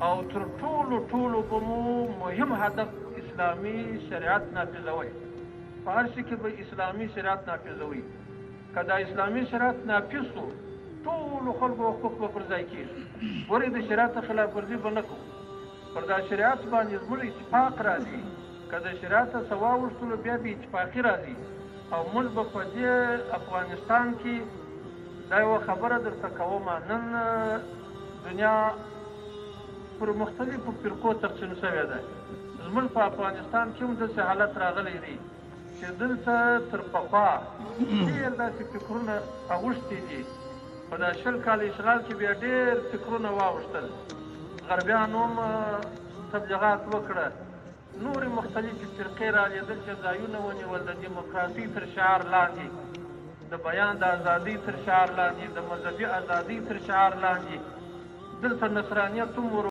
او تر ټولو به مو مهم هدف اسلامي شریعت نافذوي. په هر شي کې به اسلامي شریعت نافذوي. که دا اسلامي شریعت نافذ شو ټولو خلکو حقوق به پر ځای کېږي. ورې د شریعت خلاف ورزي به نه کوو. پر دا شریعت باندې زموږ اتفاق راځي. که د شریعت څه واوښتلو بیا به اتفاقي راځي او موږ به په دې افغانستان کې دا یوه خبره درته کوم، نن دنیا پر مختلفو فرقو تقسیم شوې ده. زموږ په افغانستان کې هم داسې حالت راغلی دی چې دلته تر پخوا ډېر داسې فکرونه اوښتي دي. په دا 20 کاله اشغال کې بیا ډېر فکرونه واوښتل. غربیانو هم تبلیغات وکړه، نورې مختلفې فرقې رالیدل چې ځایونه ونیول د دیموکراسۍ تر شعار لاندې، د بیان د ازادۍ تر شعار لاندې، د مذهبي ازادۍ تر شعار لاندې. دلته نصرانیت هم